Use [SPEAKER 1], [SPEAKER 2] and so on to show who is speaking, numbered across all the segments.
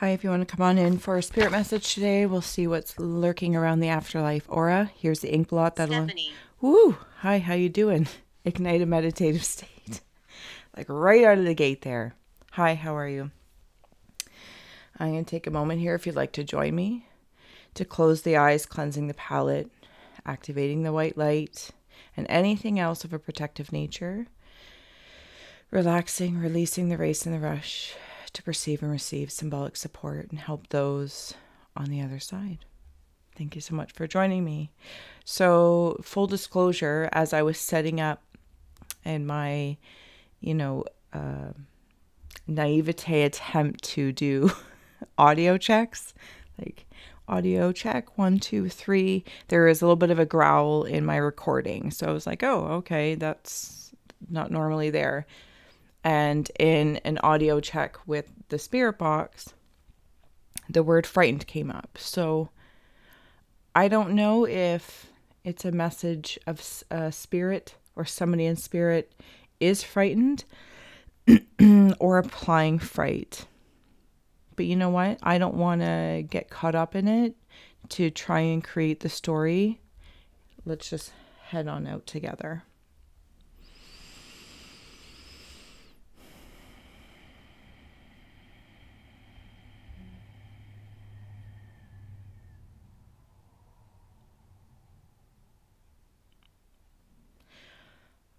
[SPEAKER 1] Hi, if you want to come on in for a spirit message today, we'll see what's lurking around the afterlife aura. Here's the ink blot that'll...
[SPEAKER 2] Stephanie.
[SPEAKER 1] Woo! Hi, how you doing? Ignite a meditative state. Like right out of the gate there. Hi, how are you? I'm going to take a moment here if you'd like to join me to close the eyes, cleansing the palate, activating the white light, and anything else of a protective nature. Relaxing, releasing the race and the rush to perceive and receive symbolic support and help those on the other side. Thank you so much for joining me. So, full disclosure, as I was setting up in my, naivete attempt to do audio checks, like audio check 1, 2, 3, there is a little bit of a growl in my recording. So I was like, oh, okay, that's not normally there. And in an audio check with the spirit box, the word frightened came up. So I don't know if it's a message of spirit or somebody in spirit is frightened or applying fright. But you know what? I don't want to get caught up in it to try and create the story. Let's just head on out together.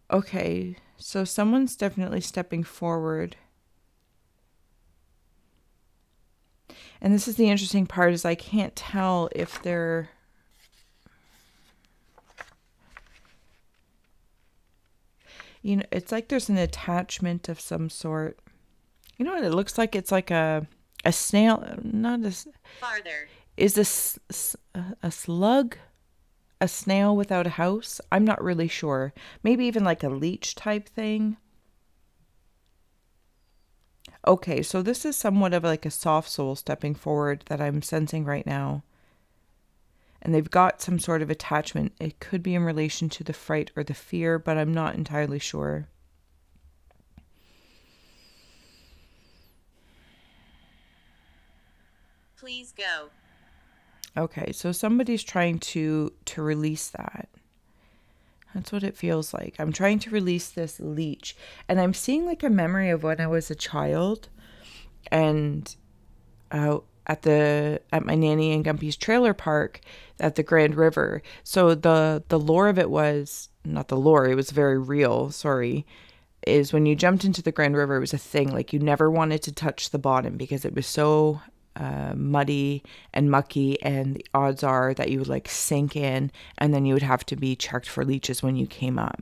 [SPEAKER 1] Okay, so someone's definitely stepping forward. And this is the interesting part, is I can't tell if they're... it's like there's an attachment of some sort. You know what it looks like? It's like a snail, not a...
[SPEAKER 2] Farther.
[SPEAKER 1] Is this a slug? A snail without a house? I'm not really sure. Maybe even like a leech type thing. Okay, so this is somewhat of like a soft soul stepping forward that I'm sensing right now. And they've got some sort of attachment. It could be in relation to the fright or the fear, but I'm not entirely sure.
[SPEAKER 2] Please go.
[SPEAKER 1] Okay, so somebody's trying to release that. That's what it feels like. I'm trying to release this leech. And I'm seeing like a memory of when I was a child and at my nanny and Gumpy's trailer park at the Grand River. So the lore of it was, not the lore, it was very real, sorry, is when you jumped into the Grand River, it was a thing. Like you never wanted to touch the bottom because it was so muddy and mucky, and the odds are that you would like sink in, and then you would have to be checked for leeches when you came up.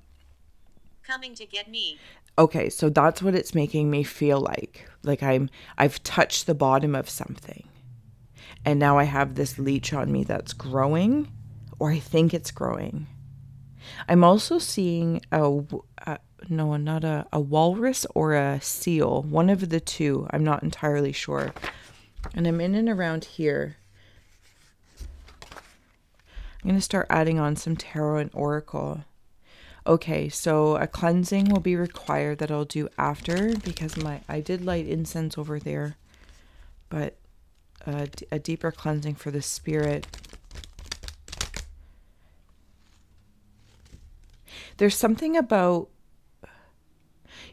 [SPEAKER 2] Coming to get me.
[SPEAKER 1] Okay, so that's what it's making me feel like. Like I've touched the bottom of something, and now I have this leech on me that's growing, or I think it's growing. I'm also seeing not a walrus or a seal, one of the two. I'm not entirely sure. And I'm in and around here. I'm going to start adding on some tarot and oracle. Okay, so a cleansing will be required that I'll do after, because I did light incense over there. But a deeper cleansing for the spirit. There's something about...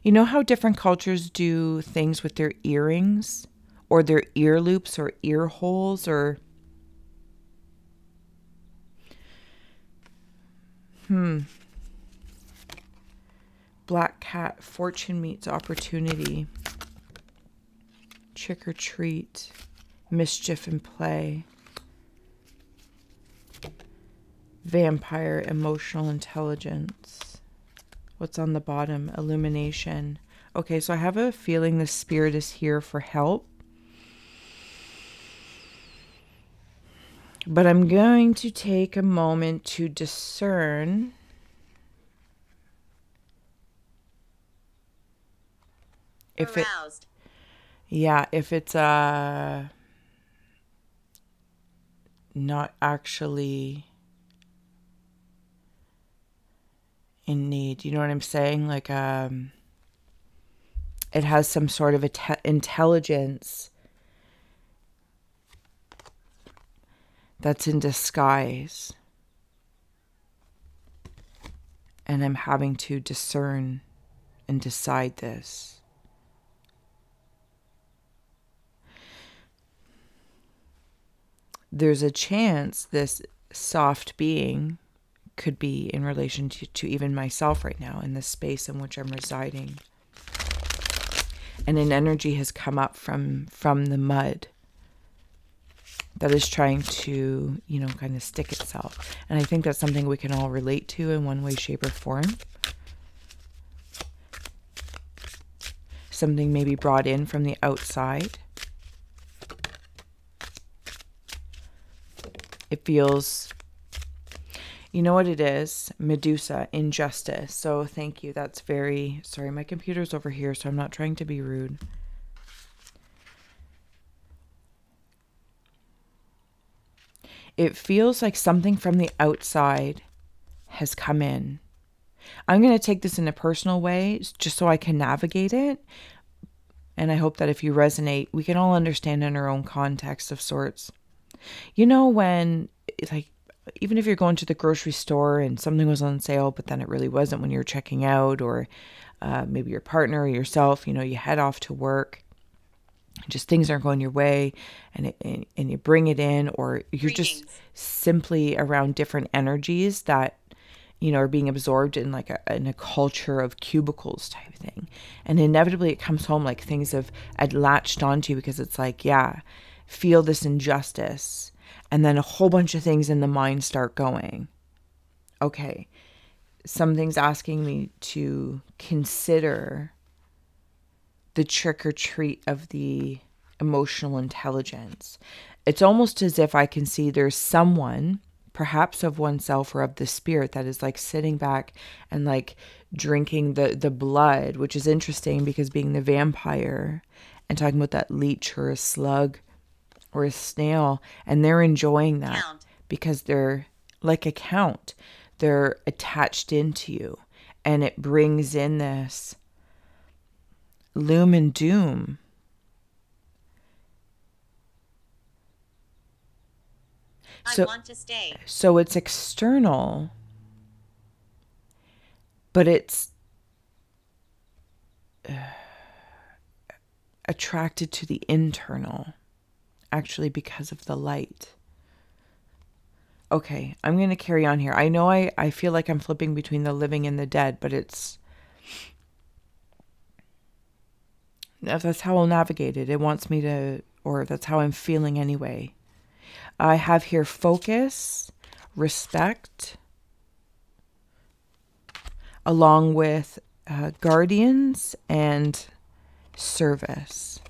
[SPEAKER 1] You know how different cultures do things with their earrings? Or their ear loops or ear holes, or... Black cat, fortune meets opportunity. Trick or treat. Mischief and play. Vampire, emotional intelligence. What's on the bottom? Illumination. Okay, so I have a feeling the spirit is here for help. But I'm going to take a moment to discern if
[SPEAKER 2] Aroused.
[SPEAKER 1] if it's not actually in need. You know what I'm saying? Like it has some sort of intelligence that's in disguise. And I'm having to discern and decide this. There's a chance this soft being could be in relation to even myself right now in the space in which I'm residing. And an energy has come up from the mud that is trying to, kind of stick itself. And I think that's something we can all relate to in one way, shape, or form. Something maybe brought in from the outside. It feels, you know what it is? Medusa, injustice. So thank you. That's very, sorry, my computer's over here, so I'm not trying to be rude. It feels like something from the outside has come in. I'm going to take this in a personal way just so I can navigate it. And I hope that if you resonate, we can all understand in our own context of sorts. You know, when, like, even if you're going to the grocery store and something was on sale, but then it really wasn't when you're checking out, or maybe your partner or yourself, you head off to work. Just things aren't going your way, and you bring it in, or you're just simply around different energies that are being absorbed in in a culture of cubicles type thing, and inevitably it comes home like things have latched onto you because it's like, yeah, feel this injustice, and then a whole bunch of things in the mind start going. Okay, something's asking me to consider the trick or treat of the emotional intelligence. It's almost as if I can see there's someone, perhaps of oneself or of the spirit, that is like sitting back and like drinking the blood, which is interesting because being the vampire and talking about that leech or a slug or a snail, and they're enjoying that because they're like a count. They're attached into you, and it brings in this gloom and doom.
[SPEAKER 2] I want to stay.
[SPEAKER 1] So it's external, but it's attracted to the internal, actually, because of the light. Okay, I'm going to carry on here. I know I feel like I'm flipping between the living and the dead, but that's how I'll navigate it. It wants me to, or that's how I'm feeling anyway. I have here focus, respect, along with guardians and service.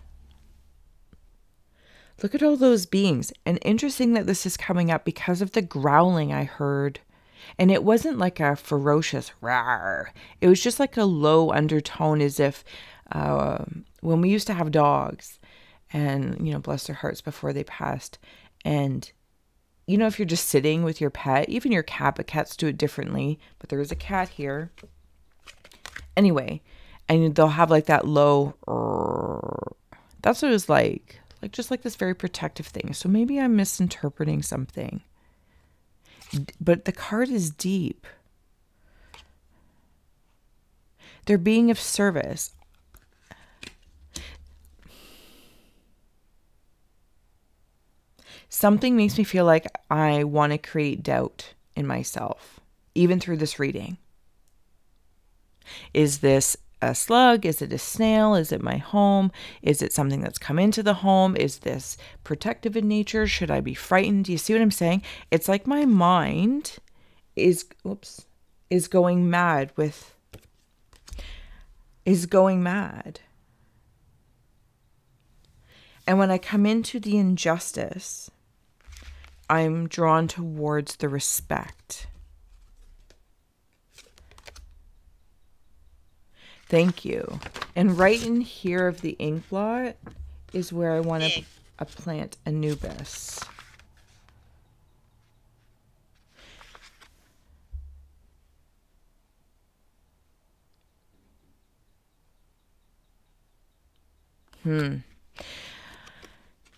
[SPEAKER 1] Look at all those beings. And interesting that this is coming up because of the growling I heard. And it wasn't like a ferocious rawr. It was just like a low undertone, as if when we used to have dogs, and, bless their hearts before they passed. And, if you're just sitting with your pet, even your cat, but cats do it differently. But there is a cat here. Anyway, and they'll have like that low, that's what it was like just like this very protective thing. So maybe I'm misinterpreting something. But the card is deep. They're being of service. Something makes me feel like I want to create doubt in myself, even through this reading. Is this a slug? Is it a snail? Is it my home? Is it something that's come into the home? Is this protective in nature? Should I be frightened? Do you see what I'm saying? It's like my mind is going mad. And when I come into the injustice, I'm drawn towards the respect. Thank you. And right in here of the ink blot is where I want to plant Anubis.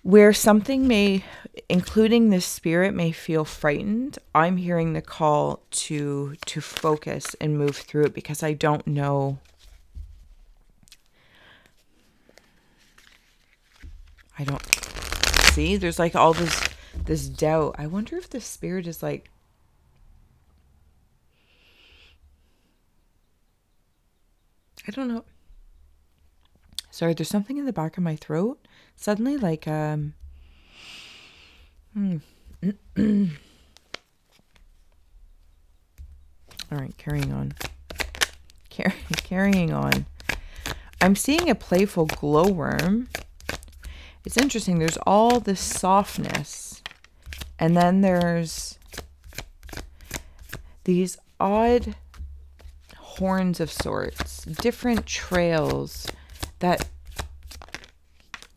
[SPEAKER 1] Where something may, including the spirit may feel frightened. I'm hearing the call to focus and move through it, because I don't know. I don't see. There's like all this doubt. I wonder if the spirit is like, I don't know. Sorry, there's something in the back of my throat. Suddenly, like, All right, carrying on. Carrying on. I'm seeing a playful glowworm. It's interesting. There's all this softness. And then there's these odd horns of sorts. Different trails that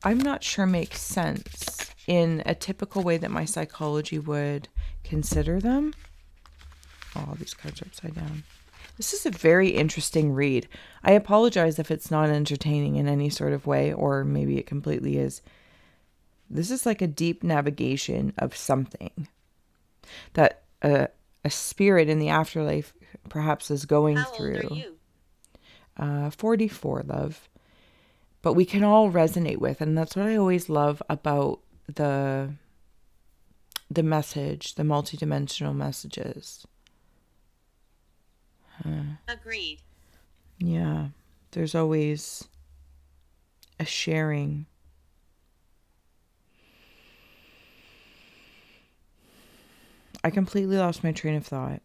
[SPEAKER 1] I'm not sure make sense in a typical way that my psychology would consider them. Oh, these cards are upside down. This is a very interesting read. I apologize if it's not entertaining in any sort of way, or maybe it completely is. This is like a deep navigation of something that a spirit in the afterlife perhaps is going through.
[SPEAKER 2] How old are you?
[SPEAKER 1] 44, love. But we can all resonate with, and that's what I always love about the message, the multidimensional messages.
[SPEAKER 2] Agreed.
[SPEAKER 1] Yeah, there's always a sharing. I completely lost my train of thought.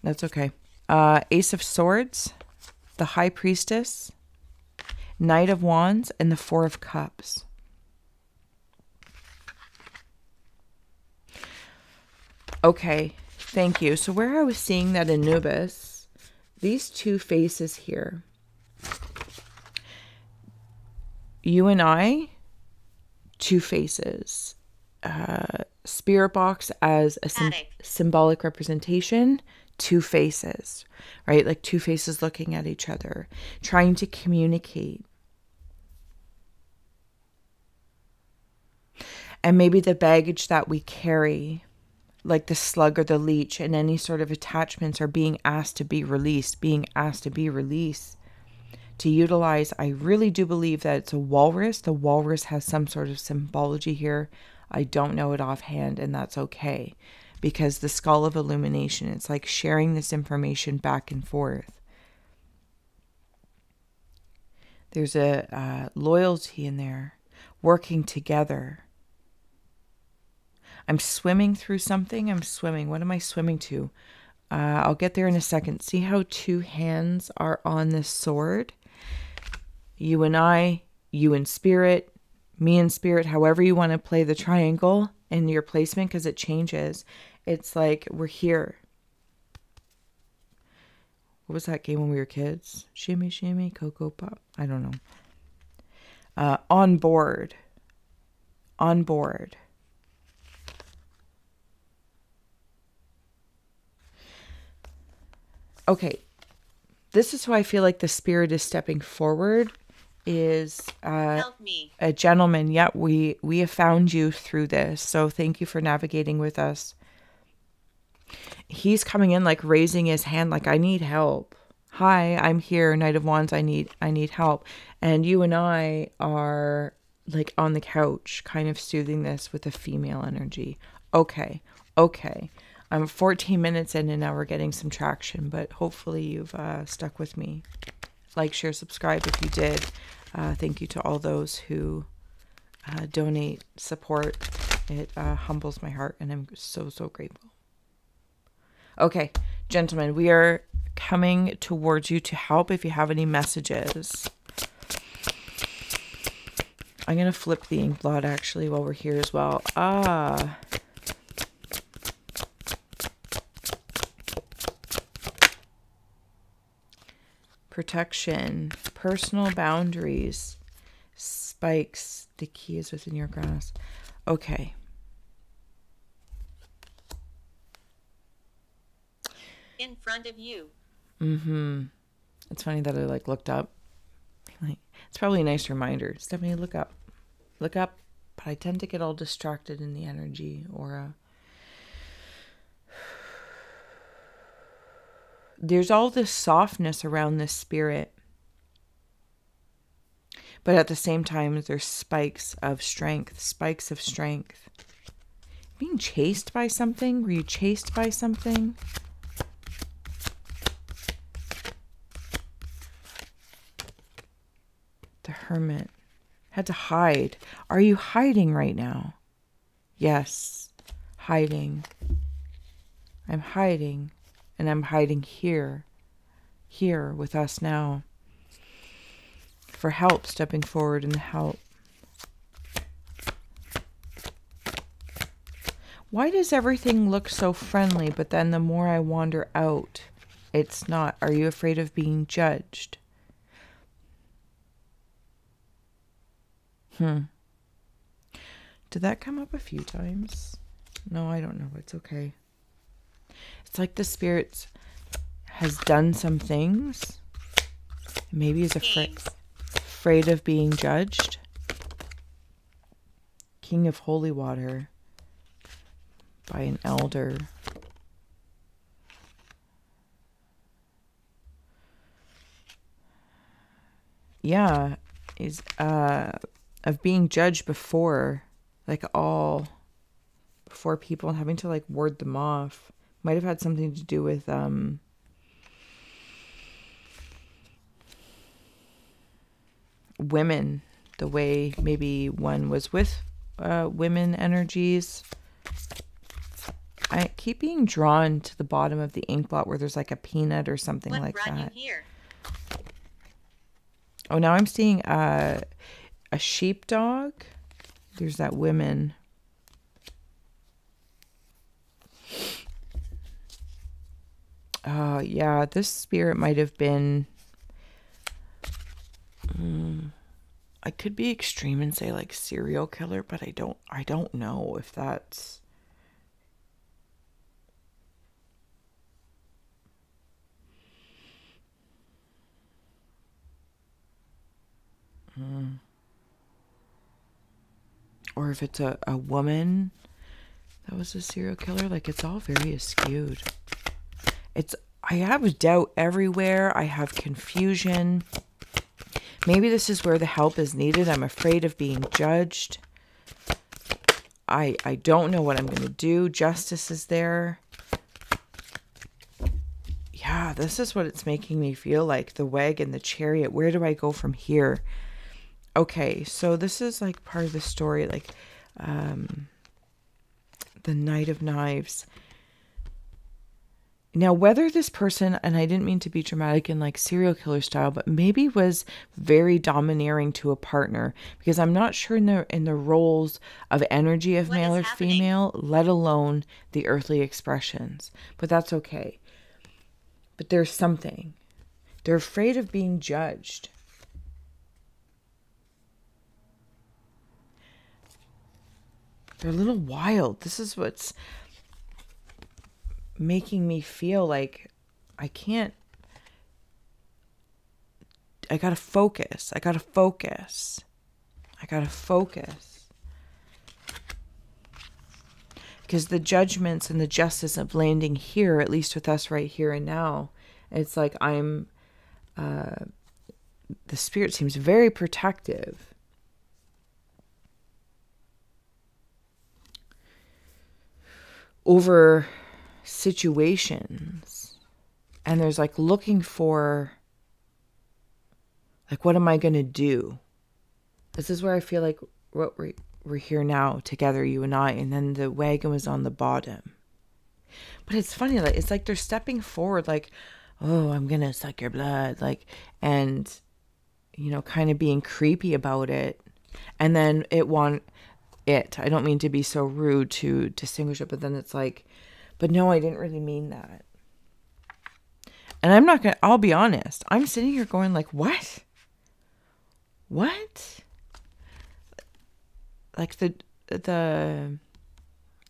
[SPEAKER 1] That's okay. Ace of Swords, the High Priestess, Knight of Wands, and the Four of Cups. Okay, thank you. So where I was seeing that Anubis, these two faces here, you and I, two faces. Spirit box as a symbolic representation, two faces, right? Like two faces looking at each other, trying to communicate. And maybe the baggage that we carry, like the slug or the leech, and any sort of attachments are being asked to be released, to utilize. I really do believe that it's a walrus. The walrus has some sort of symbology here. I don't know it offhand, and that's okay, because the skull of illumination, it's like sharing this information back and forth. There's a loyalty in there, working together. I'm swimming through something. What am I swimming to? I'll get there in a second. See how two hands are on this sword? You and I, you in spirit, me in spirit, however you want to play the triangle in your placement, because it changes. It's like we're here. What was that game when we were kids? Shimmy, shimmy, Cocoa Pop. I don't know. On board. On board. Okay. This is who I feel like the spirit is stepping forward. Is
[SPEAKER 2] Help me.
[SPEAKER 1] A gentleman. Yeah, we have found you through this. So thank you for navigating with us. He's coming in like raising his hand like, I need help. Hi, I'm here, Knight of Wands. I need help. And you and I are like on the couch kind of soothing this with a female energy. Okay. I'm 14 minutes in and now we're getting some traction, but hopefully you've stuck with me. Like, share, subscribe if you did. Thank you to all those who donate, support. It humbles my heart, and I'm so, so grateful. Okay, gentlemen, we are coming towards you to help if you have any messages. I'm going to flip the ink blot, actually, while we're here as well. Protection, personal boundaries, spikes, the key is within your grasp. Okay.
[SPEAKER 2] In front of you.
[SPEAKER 1] It's funny that I like looked up. Like, it's probably a nice reminder. Stephanie, look up. Look up. but I tend to get all distracted in the energy aura. There's all this softness around this spirit, but at the same time, there's spikes of strength. Being chased by something? Were you chased by something? The Hermit. Had to hide. Are you hiding right now? Yes. Hiding. I'm hiding. And I'm hiding here. Here with us now. For help. Stepping forward and help. Why does everything look so friendly, but then the more I wander out, it's not? Are you afraid of being judged? Did that come up a few times? No, I don't know. It's okay. It's like the spirit has done some things. Maybe is afraid of being judged. King of Holy Water by an elder. Yeah, is of being judged before, like before people, and having to like ward them off. Might have had something to do with women, the way maybe one was with women energies. I keep being drawn to the bottom of the ink blot where there's like a peanut or something like that.
[SPEAKER 2] Here?
[SPEAKER 1] Oh, now I'm seeing a sheepdog. There's that women. Yeah, this spirit might have been... I could be extreme and say like serial killer, but I don't know if that's... Or if it's a woman that was a serial killer. Like, it's all very askewed. I have doubt everywhere. I have confusion. Maybe this is where the help is needed. I'm afraid of being judged. I don't know what I'm going to do. Justice is there. Yeah, this is what it's making me feel like. The wagon, the chariot. Where do I go from here? Okay, so this is like part of the story, like the Knight of Knives. Now, whether this person, and I didn't mean to be dramatic in like serial killer style, but maybe was very domineering to a partner, because I'm not sure in the roles of energy of male or female, let alone the earthly expressions. But that's okay. But there's something. They're afraid of being judged. They're a little wild. This is what's making me feel like I gotta focus. Because the judgments and the justice of landing here, at least with us right here and now, it's like the spirit seems very protective. Over situations, and there's like looking for like, what am I gonna do? This is where I feel like we're here now together, you and I, and then the wagon was on the bottom. But it's funny, like it's like they're stepping forward, like, oh, I'm gonna suck your blood, like, and kind of being creepy about it, and then I don't mean to be so rude to distinguish it, but then it's like, but no, I didn't really mean that. And I'll be honest, I'm sitting here going like, what? Like the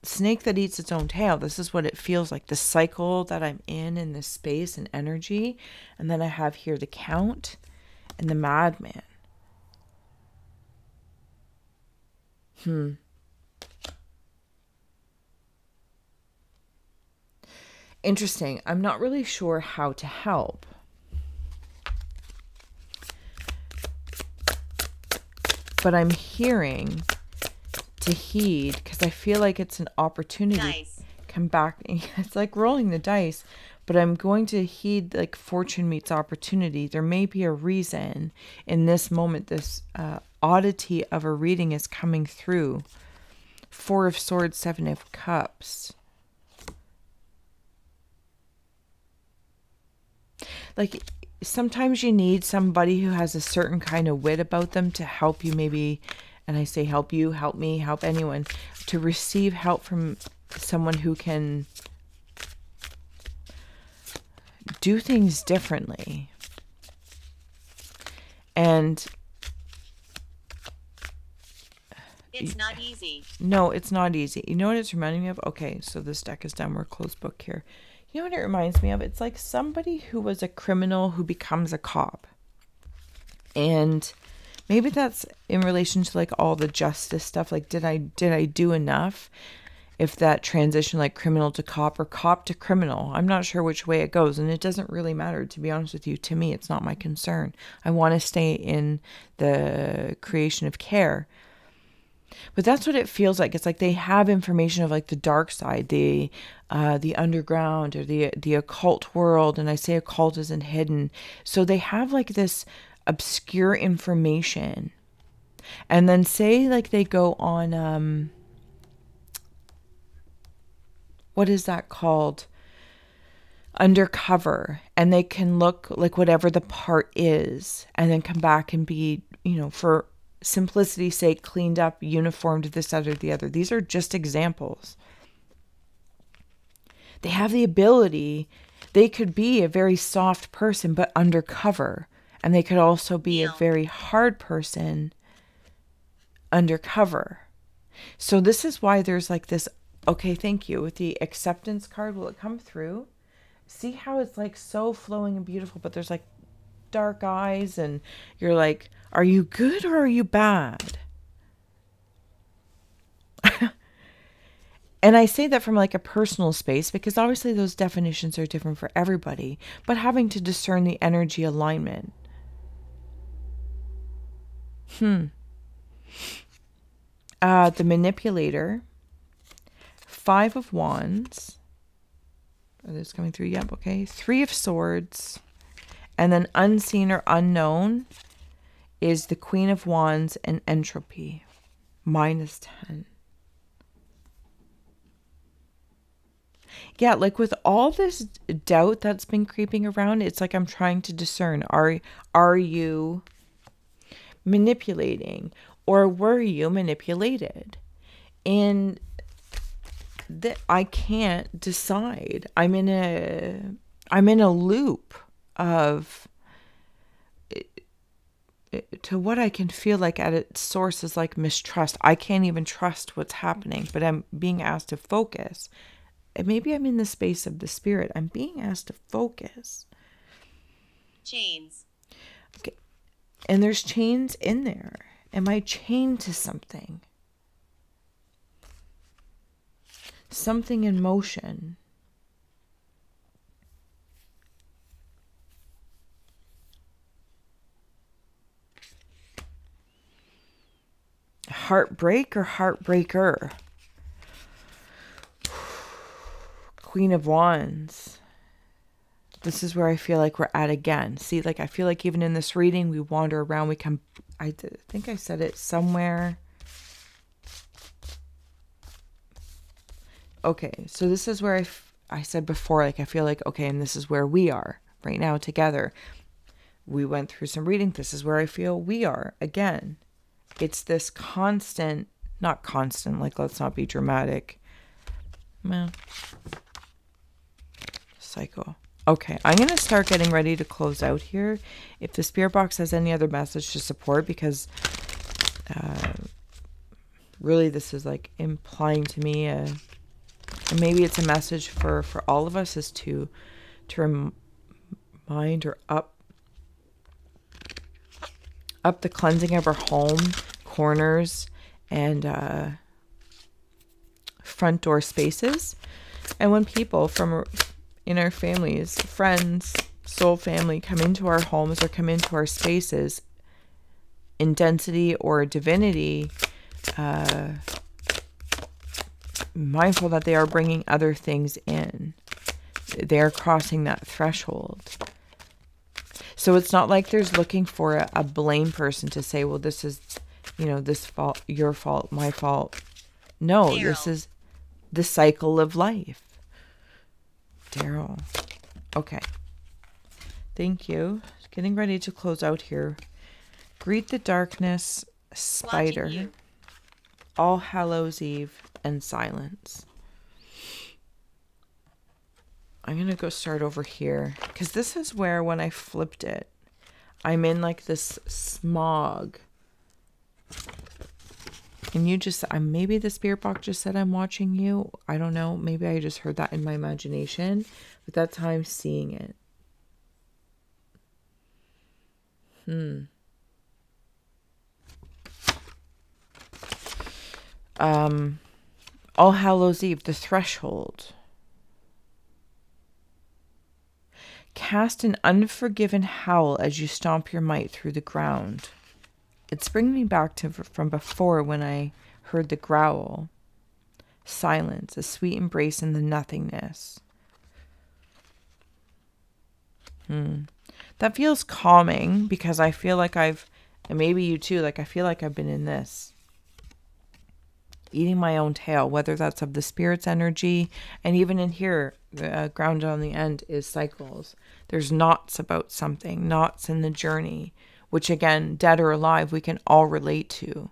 [SPEAKER 1] snake that eats its own tail. This is what it feels like, the cycle that I'm in this space and energy. And then I have here the Count and the Madman. Interesting. I'm not really sure how to help. But I'm hearing to heed, because I feel like it's an opportunity.
[SPEAKER 2] Dice.
[SPEAKER 1] Come back. It's like rolling the dice. But I'm going to heed, like fortune meets opportunity. There may be a reason in this moment, this oddity of a reading is coming through. 4 of Swords, 7 of Cups. Like, sometimes you need somebody who has a certain kind of wit about them to help you, maybe, and I say help you, help me, help anyone, to receive help from someone who can do things differently. And
[SPEAKER 2] It's not easy.
[SPEAKER 1] no, it's not easy. You know what it's reminding me of? Okay, so this deck is done. We're closed book here. You know what it reminds me of? It's like somebody who was a criminal who becomes a cop. And maybe that's in relation to like all the justice stuff. Like, did I do enough? If that transition, like criminal to cop or cop to criminal, I'm not sure which way it goes. And it doesn't really matter, to be honest with you. To me, it's not my concern. I want to stay in the creation of care. But that's what it feels like. It's like they have information of like the dark side, the underground or the occult world. And I say occult isn't hidden. So they have like this obscure information. And then say like they go on, what is that called? Undercover. And they can look like whatever the part is and then come back and be, for simplicity's sake, cleaned up, uniformed, this, that, or the other. These are just examples. They have the ability. They could be a very soft person, but undercover. And they could also be a very hard person undercover. So this is why there's like this, okay, thank you. With the acceptance card, will it come through? See how it's like so flowing and beautiful, but there's like dark eyes and you're like, are you good or are you bad? And I say that from like a personal space because obviously those definitions are different for everybody, but having to discern the energy alignment. The manipulator, 5 of Wands. Are those coming through? Yep, okay. 3 of Swords. And then unseen or unknown is the Queen of Wands and entropy, -10. Yeah, like with all this doubt that's been creeping around, it's like I'm trying to discern, are you manipulating or were you manipulated? And I can't decide. I'm in a loop of to what I can feel like at its source is like mistrust. I can't even trust what's happening, but I'm being asked to focus. And maybe I'm in the space of the spirit. I'm being asked to focus.
[SPEAKER 2] Chains.
[SPEAKER 1] Okay. And there's chains in there. Am I chained to something? Something in motion. Heartbreak or heartbreaker? Queen of Wands. This is where I feel like we're at again. See, like I feel like even in this reading, we wander around. We come. I think I said it somewhere. Okay, so this is where I said before, like I feel like, okay, and this is where we are right now together. We went through some reading. This is where I feel we are again. It's this constant, not constant, like let's not be dramatic. Well, cycle. Okay, I'm going to start getting ready to close out here. If the spirit box has any other message to support, because really this is like implying to me, and maybe it's a message for all of us, is to remind or up the cleansing of our home, corners, and front door spaces. And when people from in our families, friends, soul family come into our homes or come into our spaces in density or divinity, mindful that they are bringing other things in. They are crossing that threshold. So it's not like there's looking for a blame person to say, well, this is, this fault, your fault, my fault. No,
[SPEAKER 2] Daryl.
[SPEAKER 1] This is the cycle of life. Daryl. Okay. Thank you. Getting ready to close out here. Greet the darkness, spider.
[SPEAKER 2] Watching you.
[SPEAKER 1] All Hallows Eve and silence. I'm going to go start over here because this is where when I flipped it, I'm in like this smog. And you just, maybe the spirit box just said I'm watching you. I don't know. Maybe I just heard that in my imagination, but that's how I'm seeing it. All Hallows Eve, the threshold. Cast an unforgiven howl as you stomp your might through the ground. It's bringing me back to from before when I heard the growl. Silence, a sweet embrace in the nothingness. That feels calming because I feel like and maybe you too, like I feel like I've been in this. Eating my own tail, whether that's of the spirit's energy, and even in here, grounded on the end is cycles. There's knots about something, knots in the journey, which again, dead or alive, we can all relate to.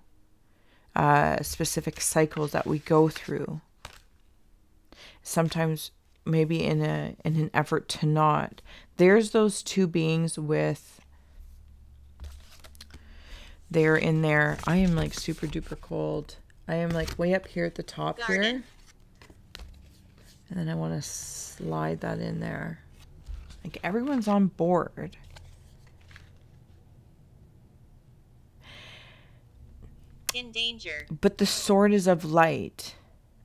[SPEAKER 1] Specific cycles that we go through. Sometimes maybe in an effort to not. There's those two beings they're in there. I am like super duper cold. I am like way up here at the top
[SPEAKER 2] Garden.
[SPEAKER 1] here. And then I want to slide that in there. Like everyone's on board.
[SPEAKER 2] In danger.
[SPEAKER 1] But the sword is of light.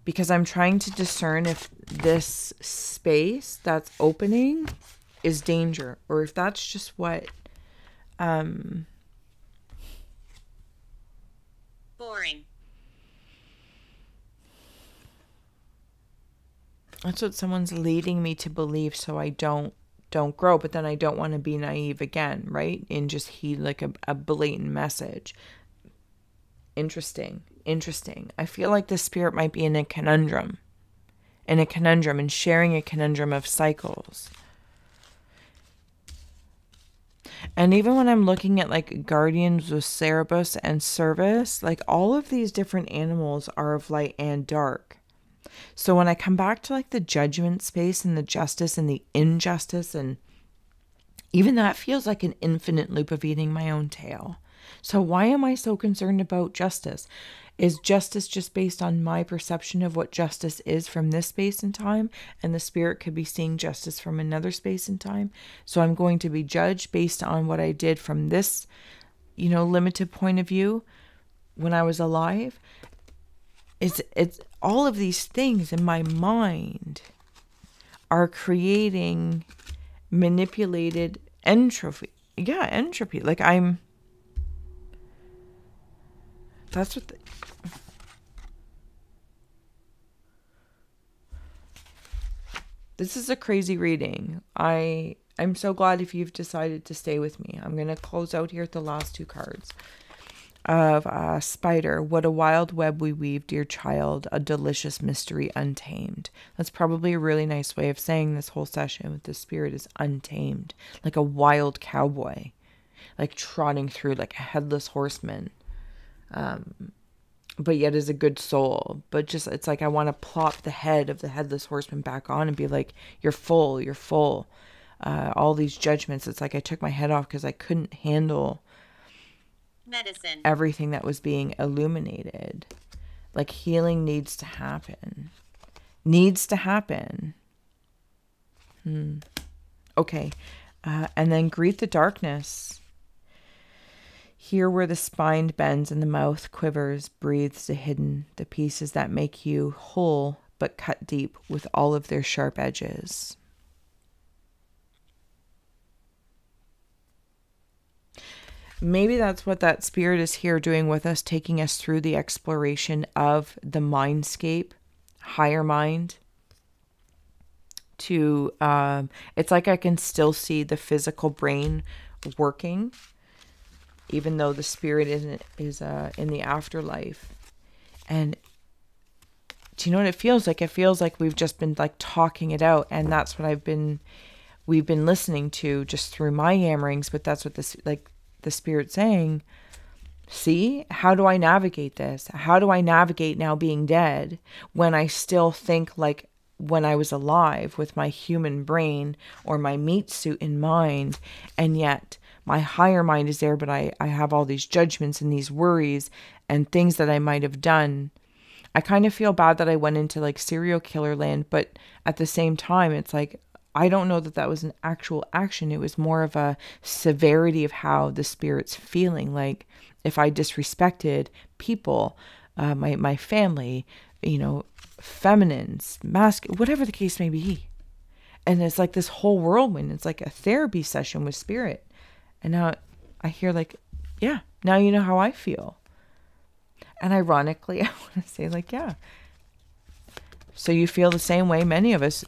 [SPEAKER 1] Because I'm trying to discern if this space that's opening is danger. Or if that's just what...
[SPEAKER 2] Boring.
[SPEAKER 1] That's what someone's leading me to believe so I don't grow. But then I don't want to be naive again, right? And just heed like a blatant message. Interesting. I feel like the spirit might be in a conundrum. And sharing a conundrum of cycles. And even when I'm looking at like guardians with Cerebus and Service, like all of these different animals are of light and dark. So when I come back to like the judgment space and the justice and the injustice, and even that feels like an infinite loop of eating my own tail. So why am I so concerned about justice? Is justice just based on my perception of what justice is from this space and time? And the spirit could be seeing justice from another space and time. So I'm going to be judged based on what I did from this, limited point of view when I was alive. It's all of these things in my mind are creating manipulated entropy. Yeah, entropy. Like that's what this is a crazy reading. I'm so glad if you've decided to stay with me. I'm going to close out here at the last two cards. Of spider, what a wild web we weave, dear child, a delicious mystery untamed. That's probably a really nice way of saying this whole session with the spirit is untamed, like a wild cowboy, like trotting through like a headless horseman, but yet is a good soul. But just it's like I want to plop the head of the headless horseman back on and be like, you're full. All these judgments. It's like I took my head off because I couldn't handle
[SPEAKER 2] Medicine.
[SPEAKER 1] everything that was being illuminated. Like healing needs to happen. Okay. And then greet the darkness. Here where the spine bends and the mouth quivers, breathes the hidden, the pieces that make you whole but cut deep with all of their sharp edges. Maybe that's what that spirit is here doing with us, taking us through the exploration of the mindscape, higher mind. To it's like I can still see the physical brain working, even though the spirit is in the afterlife. And do you know what it feels like? It feels like we've just been like talking it out, and that's what we've been listening to just through my yammerings. But that's what the spirit's saying. See, how do I navigate this? How do I navigate now being dead when I still think like when I was alive with my human brain or my meat suit in mind, and yet my higher mind is there, but I have all these judgments and these worries and things that I might have done. I kind of feel bad that I went into like serial killer land, but at the same time, it's like, I don't know that that was an actual action. It was more of a severity of how the spirit's feeling. Like if I disrespected people, my family, feminines, whatever the case may be. And it's like this whole whirlwind. It's like a therapy session with spirit. And now I hear like, yeah, now you know how I feel. And ironically, I want to say like, yeah. So you feel the same way many of us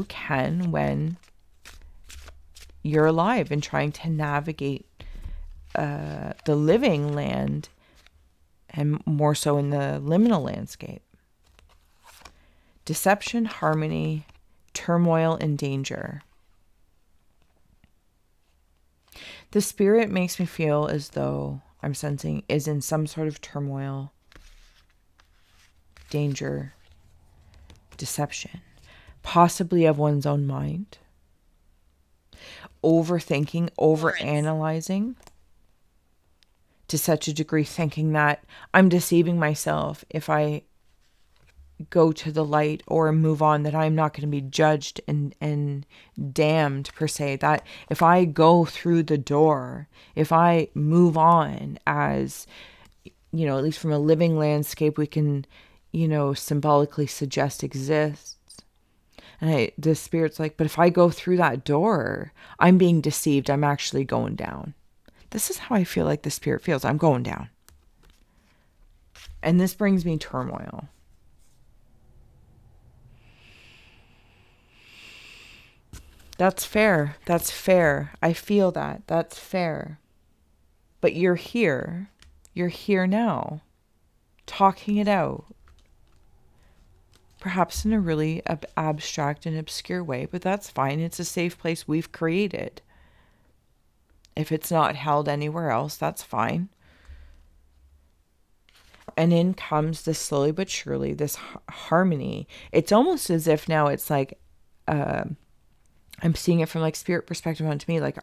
[SPEAKER 1] can when you're alive and trying to navigate the living land, and more so in the liminal landscape. Deception, harmony, turmoil, and danger. The spirit makes me feel as though I'm sensing is in some sort of turmoil, danger, deception, possibly of one's own mind, overthinking, overanalyzing to such a degree, thinking that I'm deceiving myself if I go to the light or move on, that I'm not going to be judged and damned per se, that if I go through the door, if I move on, as at least from a living landscape we can symbolically suggest exists. And the spirit's like, but if I go through that door, I'm being deceived, I'm actually going down. This is how I feel like the spirit feels. I'm going down. And this brings me turmoil. That's fair. That's fair. I feel that. That's fair. But you're here. You're here now. Talking it out. Perhaps in a really abstract and obscure way, but that's fine. It's a safe place we've created. If it's not held anywhere else, that's fine. And in comes this slowly but surely, this harmony. It's almost as if now it's like, I'm seeing it from like spirit perspective onto me. Like,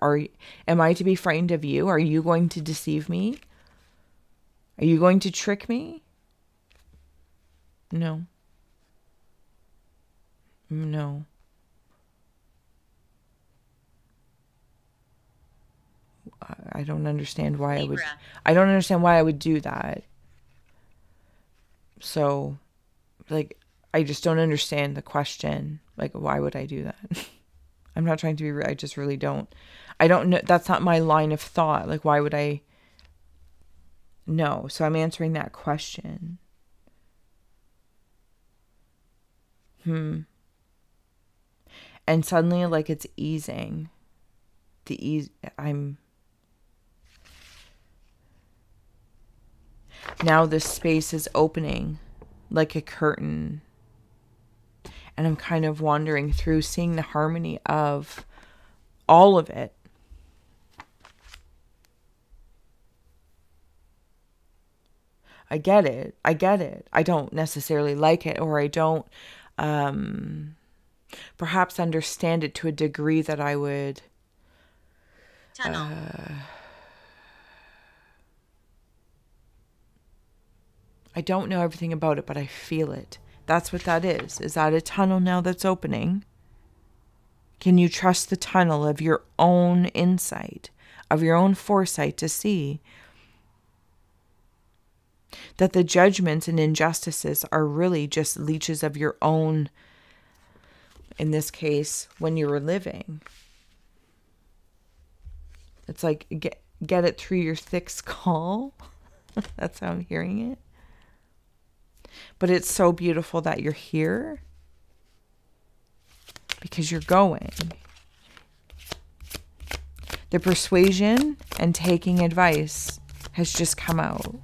[SPEAKER 1] am I to be frightened of you? Are you going to deceive me? Are you going to trick me? No. No. I don't understand why I don't understand why I would do that. So, like, I just don't understand the question. Like, why would I do that? I'm not trying to be rude. I just really don't. I don't know. That's not my line of thought. Like, why would I? No. So I'm answering that question. And suddenly, like, it's easing. Now this space is opening like a curtain. And I'm kind of wandering through, seeing the harmony of all of it. I get it. I get it. I don't necessarily like it, or I don't perhaps understand it to a degree that I would.
[SPEAKER 2] Tunnel.
[SPEAKER 1] I don't know everything about it, but I feel it. That's what that is. Is that a tunnel now that's opening? Can you trust the tunnel of your own insight, of your own foresight to see That the judgments and injustices are really just leeches of your own, in this case, when you were living. It's like, get it through your thick skull. That's how I'm hearing it. But it's so beautiful that you're here because you're going. The persuasion and taking advice has just come out.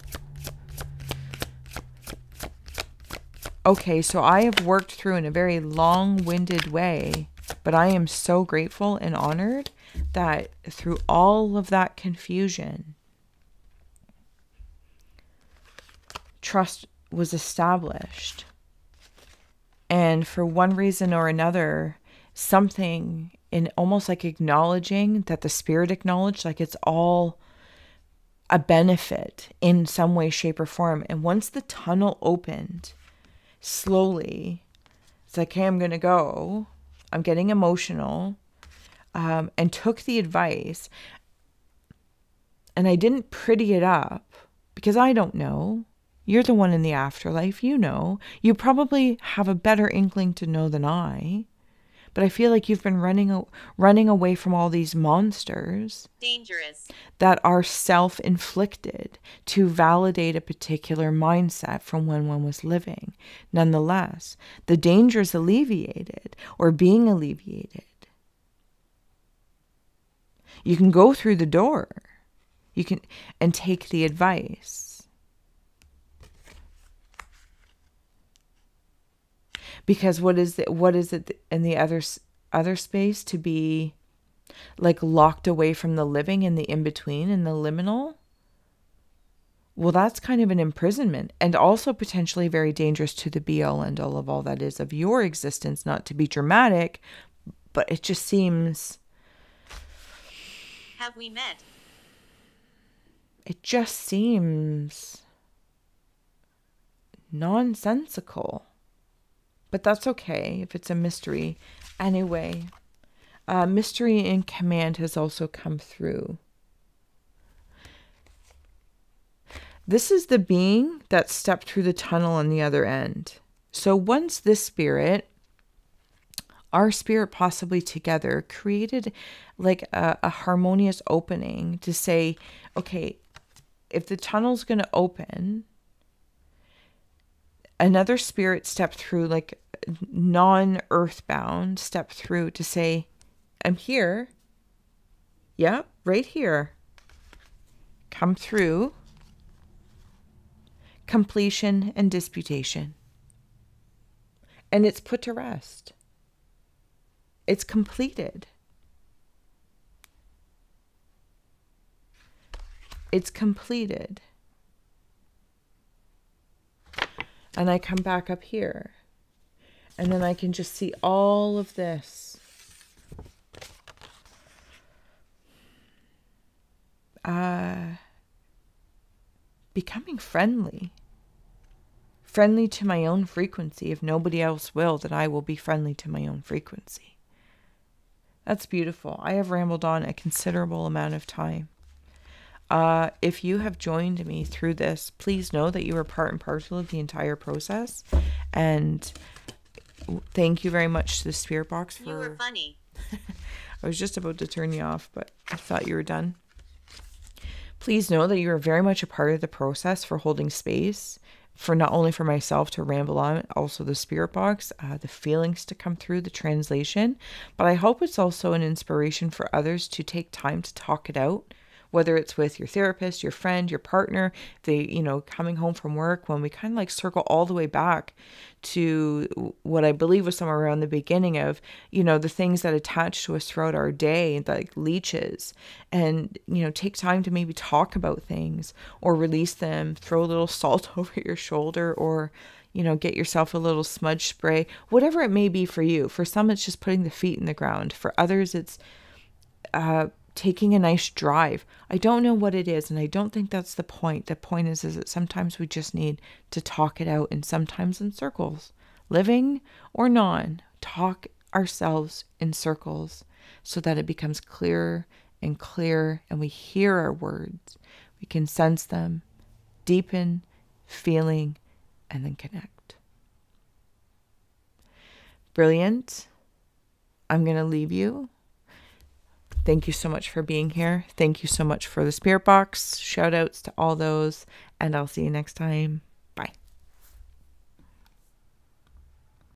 [SPEAKER 1] Okay, so I have worked through in a very long-winded way, but I am so grateful and honored that through all of that confusion, trust was established. And for one reason or another, something in almost like acknowledging that the spirit acknowledged, like it's all a benefit in some way, shape, or form. And once the tunnel opened, slowly, it's like, hey, I'm going to go. I'm getting emotional. And took the advice. And I didn't pretty it up because I don't know. You're the one in the afterlife. You know. You probably have a better inkling to know than I. But I feel like you've been running away from all these monsters.
[SPEAKER 2] Dangerous.
[SPEAKER 1] That are self-inflicted to validate a particular mindset from when one was living. Nonetheless, the danger is alleviated or being alleviated. You can go through the door. You can and take the advice. Because what is it in the other space to be like locked away from the living in the in-between, in the liminal? Well, that's kind of an imprisonment and also potentially very dangerous to the be-all and all of all that is of your existence, not to be dramatic, but it just seems...
[SPEAKER 2] Have we met?
[SPEAKER 1] It just seems nonsensical. But that's okay if it's a mystery. Anyway, mystery in command has also come through. This is the being that stepped through the tunnel on the other end. So once this spirit, our spirit possibly together, created like a harmonious opening to say, okay, if the tunnel's going to open, another spirit stepped through, like non-earthbound, stepped through to say, I'm here. Yep, right here. Come through. Completion and disputation. And it's put to rest. It's completed. It's completed. And I come back up here. And then I can just see all of this. Becoming friendly. Friendly to my own frequency. If nobody else will, then I will be friendly to my own frequency. That's beautiful. I have rambled on a considerable amount of time. If you have joined me through this, please know that you are part and parcel of the entire process. And thank you very much to the Spirit Box for...
[SPEAKER 2] You were funny.
[SPEAKER 1] I was just about to turn you off, but I thought you were done. Please know that you are very much a part of the process for holding space, for not only for myself to ramble on, also the Spirit Box, the feelings to come through, the translation. But I hope it's also an inspiration for others to take time to talk it out, whether it's with your therapist, your friend, your partner, coming home from work, when we kind of like circle all the way back to what I believe was somewhere around the beginning of, the things that attach to us throughout our day, like leeches, and, take time to maybe talk about things or release them, throw a little salt over your shoulder, or, get yourself a little smudge spray, whatever it may be for you. For some, it's just putting the feet in the ground. For others, it's, taking a nice drive. I don't know what it is, and I don't think that's the point. The point is that sometimes we just need to talk it out, and sometimes in circles. Living or non, talk ourselves in circles so that it becomes clearer and clearer, and we hear our words. We can sense them, deepen feeling, and then connect. Brilliant. I'm going to leave you. Thank you so much for being here. Thank you so much for the spirit box. Shout outs to all those, and I'll see you next time.